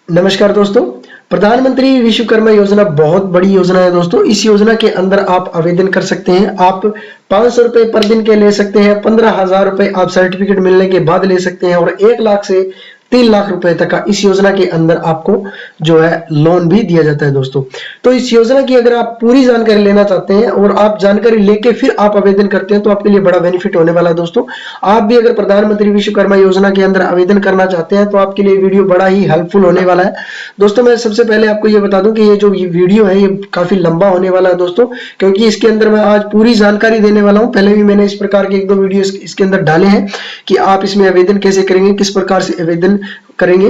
नमस्कार दोस्तों। प्रधानमंत्री विश्वकर्मा योजना बहुत बड़ी योजना है दोस्तों। इस योजना के अंदर आप आवेदन कर सकते हैं। आप 500 रुपए पर दिन के ले सकते हैं। 15,000 रुपए आप सर्टिफिकेट मिलने के बाद ले सकते हैं और 1 लाख से 3 लाख रुपए तक का इस योजना के अंदर आपको जो है लोन भी दिया जाता है दोस्तों। तो इस योजना की अगर आप पूरी जानकारी लेना चाहते हैं और आप जानकारी लेके फिर आप आवेदन करते हैं तो आपके लिए बड़ा बेनिफिट होने वाला है दोस्तों। आप भी अगर प्रधानमंत्री विश्वकर्मा योजना के अंदर आवेदन करना चाहते हैं तो आपके लिए वीडियो बड़ा ही हेल्पफुल होने वाला है दोस्तों। मैं सबसे पहले आपको ये बता दूं कि ये जो वीडियो है ये काफी लंबा होने वाला है दोस्तों, क्योंकि इसके अंदर मैं आज पूरी जानकारी देने वाला हूं। पहले भी मैंने इस प्रकार के 1-2 वीडियो इसके अंदर डाले हैं कि आप इसमें आवेदन कैसे करेंगे, किस प्रकार से आवेदन करेंगे।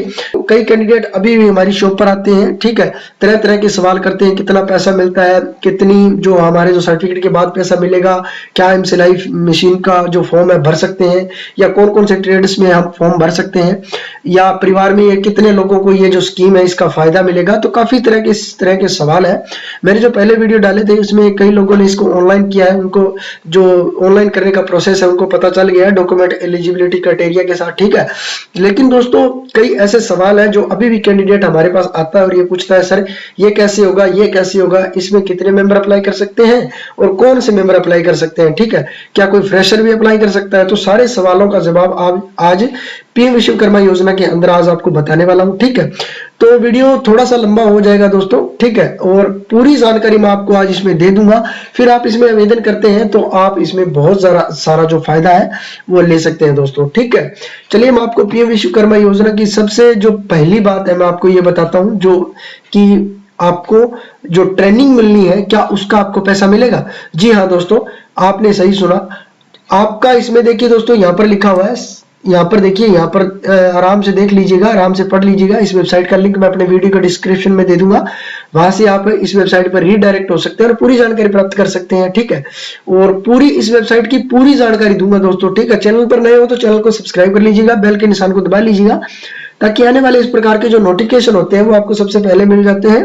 कई कैंडिडेट अभी भी हमारी शॉप पर आते हैं, ठीक है, तरह तरह के सवाल करते हैं, कितना पैसा मिलता है, कितनी जो हमारे जो सर्टिफिकेट के बाद पैसा मिलेगा, क्या हम सिलाई मशीन का जो फॉर्म है भर सकते हैं, या कौन कौन से ट्रेड्स में हम फॉर्म भर सकते हैं, या परिवार में कितने लोगों को ये जो स्कीम है इसका फायदा मिलेगा। तो काफी तरह के इस तरह के सवाल है। मैंने जो पहले वीडियो डाले थे उसमें कई लोगों ने इसको ऑनलाइन किया है, उनको जो ऑनलाइन करने का प्रोसेस है उनको पता चल गया है डॉक्यूमेंट एलिजिबिलिटी क्राइटेरिया के साथ, ठीक है। लेकिन दोस्तों कई ऐसे सवाल हैं जो अभी भी कैंडिडेट हमारे पास आता है और ये पूछता है, सर ये कैसे होगा, ये कैसे होगा, इसमें कितने मेंबर अप्लाई कर सकते हैं और कौन से मेंबर अप्लाई कर सकते हैं, ठीक है, क्या कोई फ्रेशर भी अप्लाई कर सकता है। तो सारे सवालों का जवाब आज पीएम विश्वकर्मा योजना के अंदर आज आपको बताने वाला हूं, ठीक है। तो वीडियो थोड़ा सा लंबा हो जाएगा दोस्तों, ठीक है, और पूरी जानकारी मैं आपको आज इसमें दे दूंगा। फिर आप इसमें आवेदन करते हैं तो आप इसमें बहुत सारा जो फायदा है वो ले सकते हैं दोस्तों, ठीक है। चलिए मैं आपको पीएम विश्वकर्मा योजना की सबसे जो पहली बात है मैं आपको ये बताता हूं, जो कि आपको जो ट्रेनिंग मिलनी है क्या उसका आपको पैसा मिलेगा। जी हाँ दोस्तों, आपने सही सुना। आपका इसमें देखिए दोस्तों, यहाँ पर लिखा हुआ है, यहाँ पर देखिए, यहाँ पर आराम से देख लीजिएगा, आराम से पढ़ लीजिएगा। इस वेबसाइट का लिंक मैं अपने वीडियो के डिस्क्रिप्शन में दे दूंगा, वहां से आप इस वेबसाइट पर रीडायरेक्ट हो सकते हैं और पूरी जानकारी प्राप्त कर सकते हैं, ठीक है। और पूरी इस वेबसाइट की पूरी जानकारी दूंगा दोस्तों, ठीक है। चैनल पर नए हो तो चैनल को सब्सक्राइब कर लीजिएगा, बेल के निशान को दबा लीजिएगा ताकि आने वाले इस प्रकार के जो नोटिफिकेशन होते हैं वो आपको सबसे पहले मिल जाते हैं।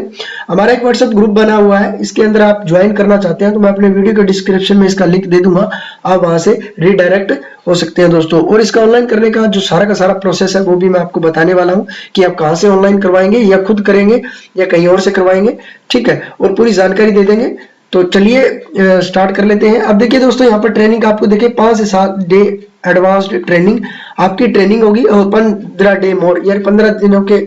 हमारा एक व्हाट्सएप ग्रुप बना हुआ है, इसके अंदर आप ज्वाइन करना चाहते हैं तो मैं अपने वीडियो के डिस्क्रिप्शन में इसका लिंक दे दूंगा, आप वहां से रीडायरेक्ट हो सकते हैं दोस्तों। और इसका ऑनलाइन करने का जो सारा का सारा प्रोसेस है वो भी मैं आपको बताने वाला हूं कि आप कहां से ऑनलाइन करवाएंगे, या खुद करेंगे या कहीं और से करवाएंगे, ठीक है, और पूरी जानकारी दे देंगे। तो चलिए स्टार्ट कर लेते हैं। अब देखिए दोस्तों, यहाँ पर ट्रेनिंग आपको देखिए 5 से 7 डे एडवांस्ड ट्रेनिंग आपकी ट्रेनिंग होगी और 15 डे मोर, यानी 15 दिनों के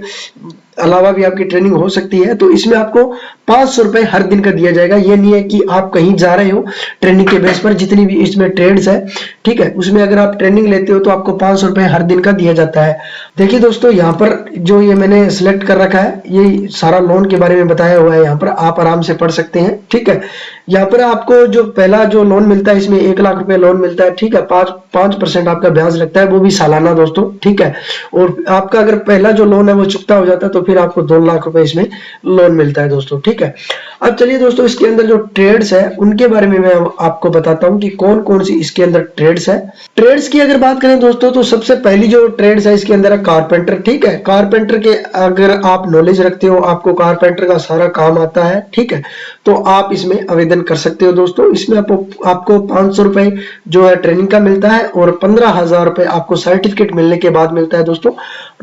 अलावा भी आपकी ट्रेनिंग हो सकती है। तो इसमें आपको 500 रुपए हर दिन का दिया जाएगा। ये नहीं है कि आप कहीं जा रहे हो ट्रेनिंग के बेस पर, जितनी भी इसमें ट्रेड्स है, ठीक है, उसमें अगर आप ट्रेनिंग लेते हो तो आपको 500 रुपए हर दिन का दिया जाता है। देखिए दोस्तों, यहाँ पर जो ये मैंने सिलेक्ट कर रखा है ये सारा लोन के बारे में बताया हुआ है, यहाँ पर आप आराम से पढ़ सकते हैं, ठीक है। यहाँ पर आपको जो पहला जो लोन मिलता है इसमें 1 लाख रुपए लोन मिलता है, ठीक है। 5% आपका ब्याज लगता है, वो भी सालाना दोस्तों, ठीक है। और आपका अगर पहला जो लोन है वो चुकता हो जाता है तो फिर आपको 2 लाख रुपए इसमें लोन मिलता है दोस्तों, ठीक है। अब चलिए दोस्तों, इसके अंदर जो ट्रेड्स है उनके बारे में मैं आपको बताता हूं कि कौन कौन सी इसके अंदर ट्रेड्स है। ट्रेड्स की अगर बात करें दोस्तों तो सबसे पहली जो ट्रेड्स है इसके अंदर है कारपेंटर, ठीक है। कारपेंटर के अगर आप नॉलेज रखते हो, आपको कारपेंटर का सारा काम आता है, ठीक है, तो आप इसमें आवेदन कर सकते हो दोस्तों। इसमें आपको 500 रुपए जो है ट्रेनिंग का मिलता है और 15,000 रुपए आपको सर्टिफिकेट मिलने के बाद मिलता है दोस्तों।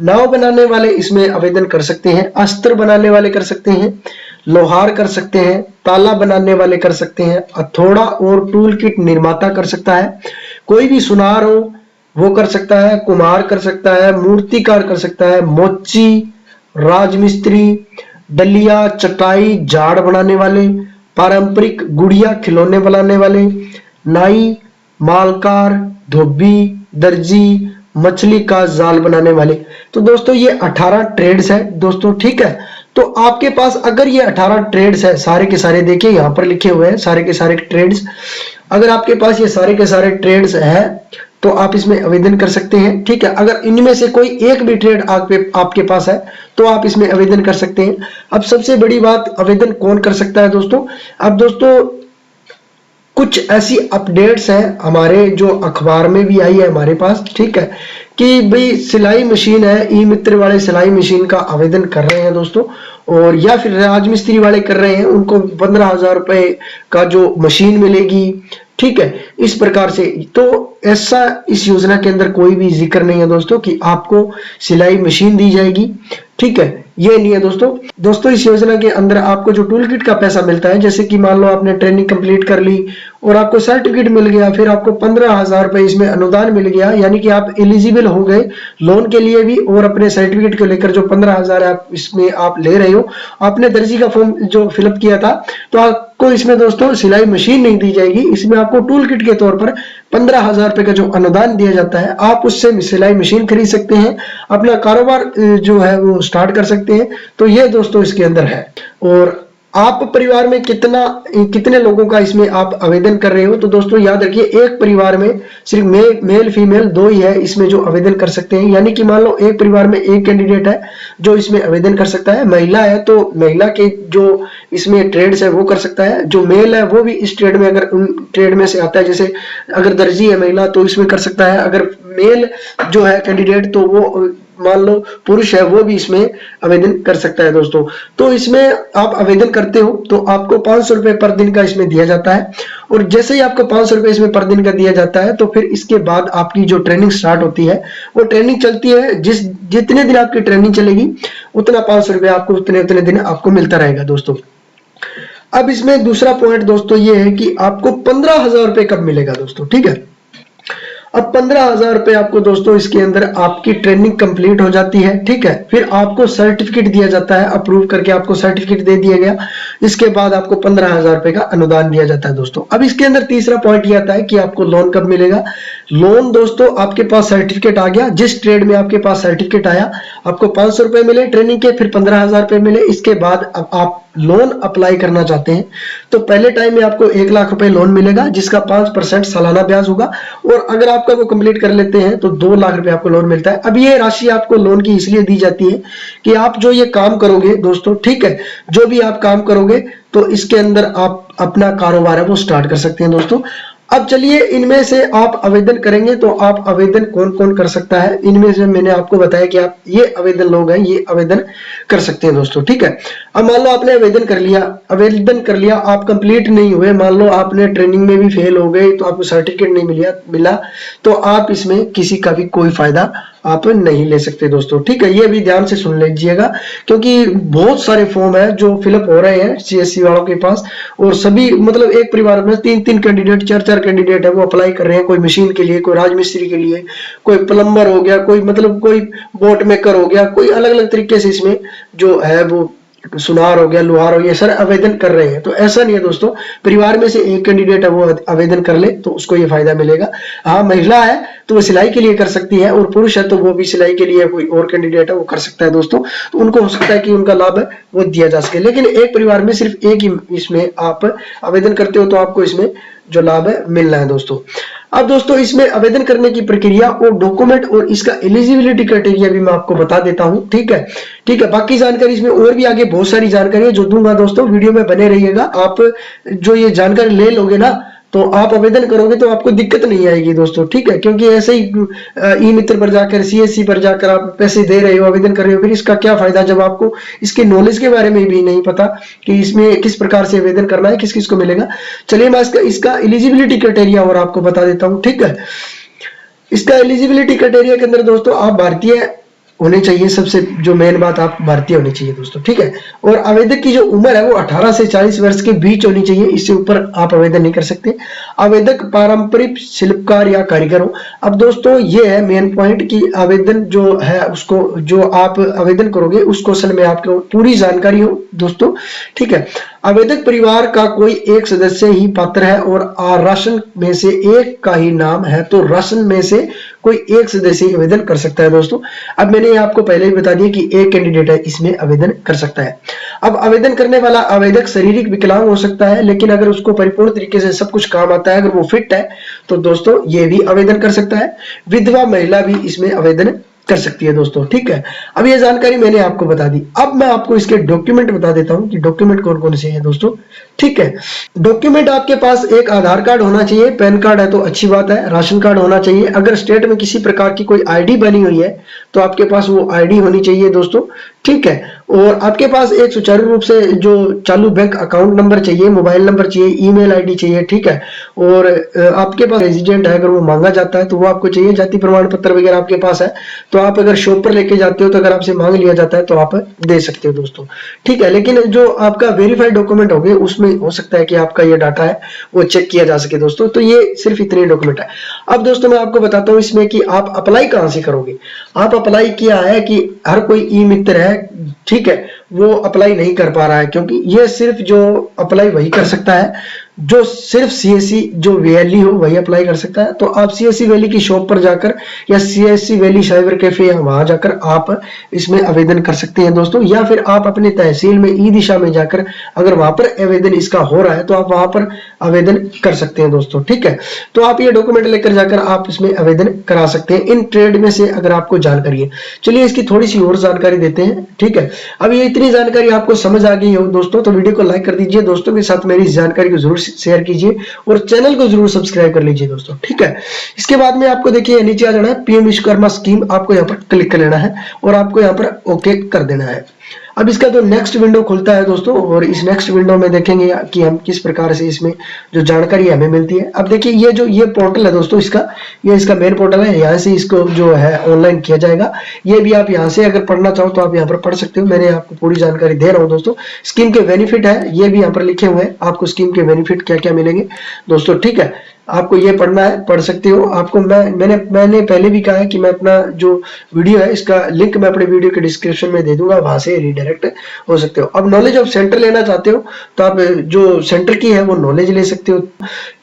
नाव बनाने वाले इसमें आवेदन कर सकते हैं, अस्त्र बनाने वाले कर सकते हैं, लोहार कर सकते हैं, ताला बनाने वाले कर सकते हैं, हथौड़ा और टूल किट निर्माता कर सकता है, कोई भी सुनार हो वो कर सकता है, कुम्हार कर सकता है, मूर्तिकार कर सकता है, मोची, राजमिस्त्री, डलिया, चटाई, झाड़ बनाने वाले, पारंपरिक गुड़िया खिलौने बनाने वाले, नाई, मालकार, धोबी, दर्जी, मछली का जाल बनाने वाले। तो दोस्तों ये 18 ट्रेड्स है दोस्तों, ठीक है। तो आपके पास अगर ये 18 ट्रेड्स है, सारे के सारे देखिए यहाँ पर लिखे हुए हैं सारे के सारे ट्रेड्स, अगर आपके पास ये सारे के सारे ट्रेड्स है तो आप इसमें आवेदन कर सकते हैं, ठीक है। अगर इनमें से कोई एक भी ट्रेड आपके पास है तो आप इसमें आवेदन कर सकते हैं। अब सबसे बड़ी बात, आवेदन कौन कर सकता है दोस्तों। अब दोस्तों कुछ ऐसी अपडेट्स हैं हमारे जो अखबार में भी आई है हमारे पास, ठीक है, कि भाई सिलाई मशीन है, ई मित्र वाले सिलाई मशीन का आवेदन कर रहे हैं दोस्तों, और या फिर राजमिस्त्री वाले कर रहे हैं, उनको 15,000 रुपए का जो मशीन मिलेगी, ठीक है, इस प्रकार से। तो ऐसा इस योजना के अंदर कोई भी जिक्र नहीं है दोस्तों कि आपको सिलाई मशीन दी जाएगी, ठीक है, ये नहीं है दोस्तों इस योजना के अंदर आपको जो टूल किट का पैसा मिलता है, जैसे कि मान लो आपने ट्रेनिंग कंप्लीट कर ली और आपको सर्टिफिकेट मिल गया, फिर आपको 15,000 रुपए इसमें अनुदान मिल गया, यानी कि आप एलिजिबल हो गए लोन के लिए भी, और अपने सर्टिफिकेट को लेकर जो 15,000 आप इसमें आप ले रहे हो, आपने दर्जी का फॉर्म जो फिलअप किया था, तो आपको इसमें दोस्तों सिलाई मशीन नहीं दी जाएगी, इसमें आपको टूल किट के तौर पर 15,000 रुपए का जो अनुदान दिया जाता है, आप उससे सिलाई मशीन खरीद सकते हैं, अपना कारोबार जो है वो स्टार्ट कर सकते हैं। तो ये दोस्तों इसके अंदर है। और आप परिवार में कितने लोगों का इसमें आप आवेदन कर रहे हो, तो दोस्तों याद रखिए एक परिवार में सिर्फ मेल फीमेल दो ही है इसमें जो आवेदन कर सकते हैं, यानी कि मान लो एक परिवार में एक कैंडिडेट है जो इसमें आवेदन कर सकता है, महिला है तो महिला के जो इसमें ट्रेड्स है वो कर सकता है, जो मेल है वो भी इस ट्रेड में अगर ट्रेड में से आता है, जैसे अगर दर्जी है महिला तो इसमें कर सकता है, अगर मेल जो है कैंडिडेट तो वो मान लो पुरुष है वो भी इसमें आवेदन कर सकता है दोस्तों। तो इसमें आप आवेदन करते हो तो आपको 500 रुपए पर दिन का इसमें दिया जाता है, और जैसे ही आपको 500 रुपए इसमें पर दिन का दिया जाता है तो फिर इसके बाद आपकी जो ट्रेनिंग स्टार्ट होती है वो ट्रेनिंग चलती है, जितने दिन आपकी ट्रेनिंग चलेगी उतना 500 रुपए आपको उतने दिन आपको मिलता रहेगा दोस्तों। अब इसमें दूसरा पॉइंट दोस्तों ये है कि आपको 15,000 रुपए कब मिलेगा दोस्तों, ठीक है। अब 15,000 रुपए आपको दोस्तों इसके अंदर आपकी ट्रेनिंग कंप्लीट हो जाती है, ठीक है, फिर आपको सर्टिफिकेट दिया जाता है, अप्रूव करके आपको सर्टिफिकेट दे दिया गया, इसके बाद आपको 15,000 रुपए का अनुदान दिया जाता है दोस्तों। अब इसके अंदर तीसरा पॉइंट ये आता है कि आपको लोन कब मिलेगा। लोन दोस्तों आपके पास सर्टिफिकेट आ गया, जिस ट्रेड में आपके पास सर्टिफिकेट आया, आपको 500 रुपए मिले ट्रेनिंग के, फिर 15,000 रुपए मिले, इसके बाद अब आप लोन अप्लाई करना चाहते हैं तो पहले टाइम में आपको 1 लाख रुपए लोन मिलेगा, जिसका 5% सालाना ब्याज होगा, और अगर आपका वो कंप्लीट कर लेते हैं तो 2 लाख रुपए आपको लोन मिलता है। अब ये राशि आपको लोन की इसलिए दी जाती है कि आप जो ये काम करोगे दोस्तों, ठीक है, जो भी आप काम करोगे तो इसके अंदर आप अपना कारोबार है वो स्टार्ट कर सकते हैं दोस्तों। अब चलिए इनमें से आप आवेदन करेंगे तो आप आवेदन कौन कौन कर सकता है, इनमें से मैंने आपको बताया कि आप ये आवेदन लोग हैं ये आवेदन कर सकते हैं दोस्तों, ठीक है। अब मान लो आपने आवेदन कर लिया, आप कंप्लीट नहीं हुए, मान लो आपने ट्रेनिंग में भी फेल हो गए तो आपको सर्टिफिकेट नहीं मिला तो आप इसमें किसी का भी कोई फायदा आप नहीं ले सकते दोस्तों, ठीक है। ये भी ध्यान से सुन लीजिएगा क्योंकि बहुत सारे फॉर्म है जो फिलअप हो रहे हैं सीएससी वालों के पास, और सभी मतलब एक परिवार में 3-3 कैंडिडेट 4-4 कैंडिडेट है वो अप्लाई कर रहे हैं, कोई मशीन के लिए, कोई राजमिस्त्री के लिए, कोई प्लम्बर हो गया, कोई मतलब कोई बोट मेकर हो गया, कोई अलग अलग तरीके से इसमें जो है वो सुनार हो गया, लोहार हो गया, सर आवेदन कर रहे हैं। तो ऐसा नहीं है दोस्तों, परिवार में से एक कैंडिडेट है वो आवेदन कर ले तो उसको ये फायदा मिलेगा। हाँ, महिला है तो वो सिलाई के लिए कर सकती है, और पुरुष है तो वो भी सिलाई के लिए कोई और कैंडिडेट है वो कर सकता है दोस्तों। तो उनको हो सकता है कि उनका लाभ है वो दिया जा सके, लेकिन एक परिवार में सिर्फ एक ही इसमें आप आवेदन करते हो तो आपको इसमें जो लाभ है मिलना है दोस्तों। अब दोस्तों इसमें आवेदन करने की प्रक्रिया और डॉक्यूमेंट और इसका एलिजिबिलिटी क्राइटेरिया भी मैं आपको बता देता हूं, ठीक है। बाकी जानकारी इसमें और भी आगे बहुत सारी जानकारी है जो दूंगा दोस्तों, वीडियो में बने रहिएगा। आप जो ये जानकारी ले लोगे ना तो आप आवेदन करोगे तो आपको दिक्कत नहीं आएगी दोस्तों, ठीक है, क्योंकि ऐसे ही ई मित्र पर जाकर सीएससी पर जाकर आप पैसे दे रहे हो, आवेदन कर रहे हो, फिर इसका क्या फायदा जब आपको इसके नॉलेज के बारे में भी नहीं पता कि इसमें किस प्रकार से आवेदन करना है, किस किस को मिलेगा। चलिए मैं इसका एलिजिबिलिटी क्राइटेरिया और आपको बता देता हूँ, ठीक है। इसका एलिजिबिलिटी क्राइटेरिया के अंदर दोस्तों आप भारतीय होने चाहिए, सबसे जो मेन बात आप भारतीय होने चाहिए दोस्तों, ठीक है। और आवेदक की जो उम्र है वो 18 से 40 वर्ष के बीच होनी चाहिए, इससे ऊपर आप आवेदन नहीं कर सकते। आवेदक पारंपरिक शिल्पकार या कारीगर हो। अब दोस्तों ये है मेन पॉइंट कि आवेदन जो है उसको जो आप आवेदन करोगे उस क्वेश्चन में आपको पूरी जानकारी हो दोस्तों, ठीक है। आवेदक परिवार का कोई एक सदस्य ही पात्र है और राशन में से एक का ही नाम है तो राशन में से कोई एक सदस्य ही आवेदन कर सकता है दोस्तों। अब मैंने आपको पहले ही बता दिया कि एक कैंडिडेट है इसमें आवेदन कर सकता है। अब आवेदन करने वाला आवेदक शारीरिक विकलांग हो सकता है, लेकिन अगर उसको परिपूर्ण तरीके से सब कुछ काम आता है, अगर वो फिट है तो दोस्तों ये भी आवेदन कर सकता है। विधवा महिला भी इसमें आवेदन कर सकती है दोस्तों, ठीक है। अब ये जानकारी मैंने आपको बता दी। अब मैं आपको इसके डॉक्यूमेंट बता देता हूं कि डॉक्यूमेंट कौन कौन से हैं दोस्तों, ठीक है। डॉक्यूमेंट आपके पास एक आधार कार्ड होना चाहिए, पैन कार्ड है तो अच्छी बात है, राशन कार्ड होना चाहिए। अगर स्टेट में किसी प्रकार की कोई आईडी बनी हुई है तो आपके पास वो आईडी होनी चाहिए दोस्तों, ठीक है। और आपके पास एक सुचारू रूप से जो चालू बैंक अकाउंट नंबर चाहिए, मोबाइल नंबर चाहिए, ईमेल आईडी चाहिए, ठीक है। और आपके पास रेजिडेंट है, अगर वो मांगा जाता है तो वो आपको चाहिए। जाति प्रमाण पत्र वगैरह आपके पास है तो आप अगर शॉप पर लेके जाते हो तो अगर आपसे मांग लिया जाता है तो आप दे सकते हो दोस्तों, ठीक है। लेकिन जो आपका वेरीफाइड डॉक्यूमेंट होंगे उसमें हो सकता है कि आपका ये डाटा है वो चेक किया जा सके दोस्तों। तो ये सिर्फ इतने डॉक्यूमेंट है। अब दोस्तों मैं आपको बताता हूँ इसमें कि आप अप्लाई कहाँ से करोगे। आप अप्लाई किया है कि हर कोई ई मित्र है, ठीक है, वो अप्लाई नहीं कर पा रहा है, क्योंकि ये सिर्फ जो अप्लाई वही कर सकता है जो सिर्फ सीएससी जो वैली हो वही अप्लाई कर सकता है। तो आप सीएससी वैली की शॉप पर जाकर या सीएससी वैली साइबर कैफे या वहां जाकर आप इसमें आवेदन कर सकते हैं दोस्तों। या फिर आप अपने तहसील में ई दिशा में जाकर अगर वहां पर आवेदन इसका हो रहा है तो आप वहां पर आवेदन कर सकते हैं दोस्तों, ठीक है। तो आप ये डॉक्यूमेंट लेकर जाकर आप इसमें आवेदन करा सकते हैं इन ट्रेड में से अगर आपको जानकारी है। चलिए इसकी थोड़ी सी और जानकारी देते हैं, ठीक है। अब ये इतनी जानकारी आपको समझ आ गई हो दोस्तों तो वीडियो को लाइक कर दीजिए, दोस्तों के साथ मेरी इस जानकारी को जरूर शेयर कीजिए और चैनल को जरूर सब्सक्राइब कर लीजिए दोस्तों, ठीक है। इसके बाद में आपको देखिए नीचे आ जाना है, पीएम विश्वकर्मा स्कीम, आपको यहाँ पर क्लिक कर लेना है और आपको यहाँ पर ओके कर देना है। अब इसका जो नेक्स्ट विंडो खुलता है दोस्तों और इस नेक्स्ट विंडो में देखेंगे कि हम किस प्रकार से इसमें जो जानकारी हमें मिलती है। अब देखिए ये पोर्टल है दोस्तों, ये इसका मेन पोर्टल है। यहाँ से इसको जो है ऑनलाइन किया जाएगा। ये भी आप यहाँ से अगर पढ़ना चाहो तो आप यहाँ पर पढ़ सकते हो। मैंने आपको पूरी जानकारी दे रहा हूँ दोस्तों। स्कीम के बेनिफिट है ये भी यहाँ पर लिखे हुए हैं, आपको स्कीम के बेनिफिट क्या क्या मिलेंगे दोस्तों, ठीक है। आपको ये पढ़ना है, पढ़ सकते हो। आपको मैंने पहले भी कहा है कि मैं अपना जो वीडियो है इसका लिंक मैं अपने वीडियो के डिस्क्रिप्शन में दे दूंगा, वहां से रिडायरेक्ट हो सकते हो। अब नॉलेज ऑफ सेंटर लेना चाहते हो तो आप जो सेंटर की है वो नॉलेज ले सकते हो,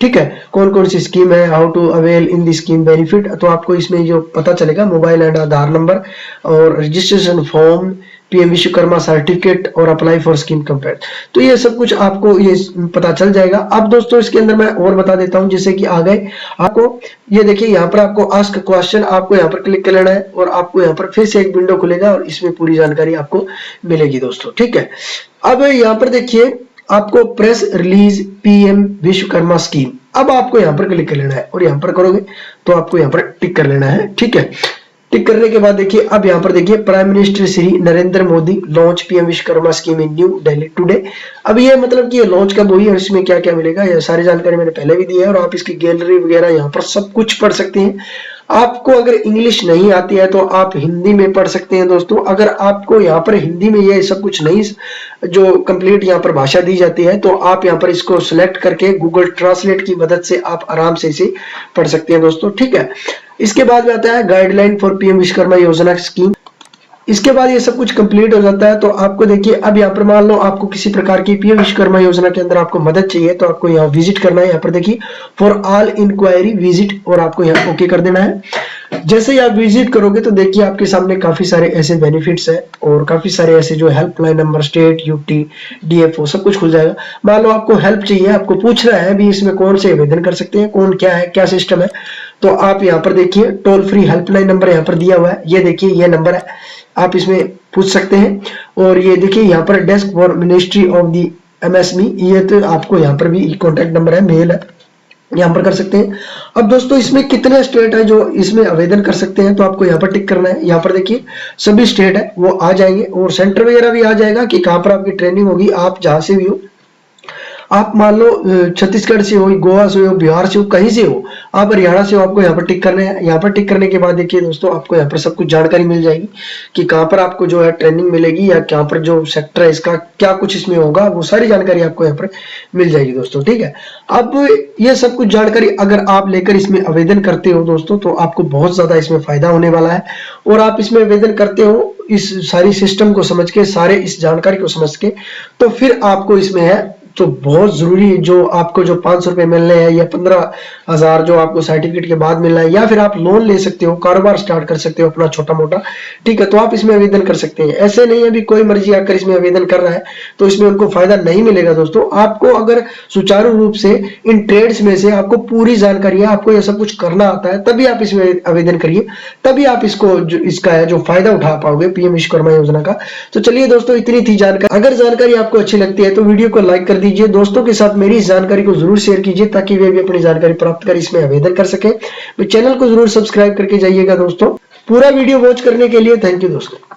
ठीक है। कौन कौन सी स्कीम है, how to avail in the scheme benefit, तो आपको इसमें जो पता चलेगा मोबाइल एंड आधार नंबर और registration form, PM Vishwakarma certificate और अप्लाई फॉर स्कीम कंपेयर, तो ये सब कुछ आपको ये पता चल जाएगा। अब दोस्तों इसके अंदर मैं और बता देता हूं, जैसे कि आ गए आपको ये देखिए यहाँ पर आपको आस्क क्वेश्चन, आपको यहाँ पर क्लिक कर लेना है और आपको यहाँ पर फिर से एक विंडो खुलेगा और इसमें पूरी जानकारी आपको मिलेगी दोस्तों, ठीक है। अब यहाँ पर देखिए आपको press release PM Vishwakarma scheme, अब आपको यहाँ पर क्लिक कर लेना है और यहाँ पर करोगे तो आपको यहाँ पर टिक कर लेना है, ठीक है। टिक करने के बाद देखिए अब यहाँ पर देखिए prime minister Shri Narendra Modi launch PM Vishwakarma scheme in new Delhi today. अब ये मतलब कि ये लॉन्च कब हुई और इसमें क्या क्या मिलेगा, ये सारी जानकारी मैंने पहले भी दी है और आप इसकी गैलरी वगैरह यहाँ पर सब कुछ पढ़ सकते हैं। आपको अगर इंग्लिश नहीं आती है तो आप हिंदी में पढ़ सकते हैं दोस्तों। अगर आपको यहाँ पर हिंदी में ये सब कुछ नहीं जो कंप्लीट यहाँ पर भाषा दी जाती है तो आप यहाँ पर इसको सिलेक्ट करके गूगल ट्रांसलेट की मदद से आप आराम से इसे पढ़ सकते हैं दोस्तों, ठीक है। इसके बाद में आता है गाइडलाइन फॉर पीएम विश्वकर्मा योजना स्कीम। इसके बाद ये सब कुछ कंप्लीट हो जाता है तो आपको देखिए अब यहाँ पर मान लो आपको किसी प्रकार की पीएम विश्वकर्मा योजना के अंदर आपको मदद चाहिए तो आपको यहाँ विजिट करना है। यहाँ पर देखिए फॉर ऑल इंक्वायरी विजिट और आपको यहाँ ओके कर देना है। जैसे ही आप विजिट करोगे तो देखिए आपके सामने काफी सारे ऐसे बेनिफिट्स है और काफी सारे ऐसे जो helpline number, state, UT, DFO सब कुछ खुल जाएगा। मान लो आपको हेल्प चाहिए, आपको पूछ रहा है भी इसमें कौन से आवेदन कर सकते हैं, कौन क्या है, क्या सिस्टम है, तो आप यहाँ पर देखिए टोल फ्री हेल्पलाइन नंबर यहाँ पर दिया हुआ है। ये देखिए ये नंबर है, आप इसमें पूछ सकते हैं। और ये देखिए यहाँ पर desk for ministry of the MSME, ये तो आपको यहाँ पर भी कॉन्टेक्ट नंबर है, मेल है, यहाँ पर कर सकते हैं। अब दोस्तों इसमें कितने स्टेट है जो इसमें आवेदन कर सकते हैं तो आपको यहाँ पर टिक करना है। यहाँ पर देखिए सभी स्टेट है वो आ जाएंगे और सेंटर वगैरह भी आ जाएगा कि कहाँ पर आपकी ट्रेनिंग होगी। आप जहां से भी हो, आप मान लो छत्तीसगढ़ से हो, गोवा से हो, बिहार से हो, कहीं से हो, आप हरियाणा से हो, आपको यहाँ पर टिक करना है। यहाँ पर टिक करने के बाद देखिए दोस्तों आपको यहाँ पर सब कुछ जानकारी मिल जाएगी कि कहाँ पर आपको जो है ट्रेनिंग मिलेगी या कहाँ पर जो सेक्टर है इसका क्या कुछ इसमें होगा, वो सारी जानकारी आपको यहाँ पर मिल जाएगी दोस्तों, ठीक है। अब ये सब कुछ जानकारी अगर आप लेकर इसमें आवेदन करते हो दोस्तों तो आपको बहुत ज्यादा इसमें फायदा होने वाला है। और आप इसमें आवेदन करते हो इस सारी सिस्टम को समझ के, सारे इस जानकारी को समझ के, तो फिर आपको इसमें है तो बहुत जरूरी जो आपको जो 500 रुपए मिलने हैं या 15,000 जो आपको सर्टिफिकेट के बाद मिलना है, या फिर आप लोन ले सकते हो, कारोबार स्टार्ट कर सकते हो अपना छोटा मोटा, ठीक है। तो आप इसमें आवेदन कर सकते हैं। ऐसे नहीं है भी कोई मर्जी आकर इसमें आवेदन कर रहा है तो इसमें उनको फायदा नहीं मिलेगा दोस्तों। आपको अगर सुचारू रूप से इन ट्रेड्स में से आपको पूरी जानकारी है, आपको यह सब कुछ करना आता है, तभी आप इसमें आवेदन करिए, तभी आप इसको इसका है जो फायदा उठा पाओगे पीएम विश्वकर्मा योजना का। तो चलिए दोस्तों इतनी थी जानकारी। अगर जानकारी आपको अच्छी लगती है तो वीडियो को लाइक कर दीजिए, दोस्तों के साथ मेरी इस जानकारी को जरूर शेयर कीजिए ताकि वे भी अपनी जानकारी प्राप्त कर इसमें आवेदन कर सके। चैनल को जरूर सब्सक्राइब करके जाइएगा दोस्तों। पूरा वीडियो वॉच करने के लिए थैंक यू दोस्तों।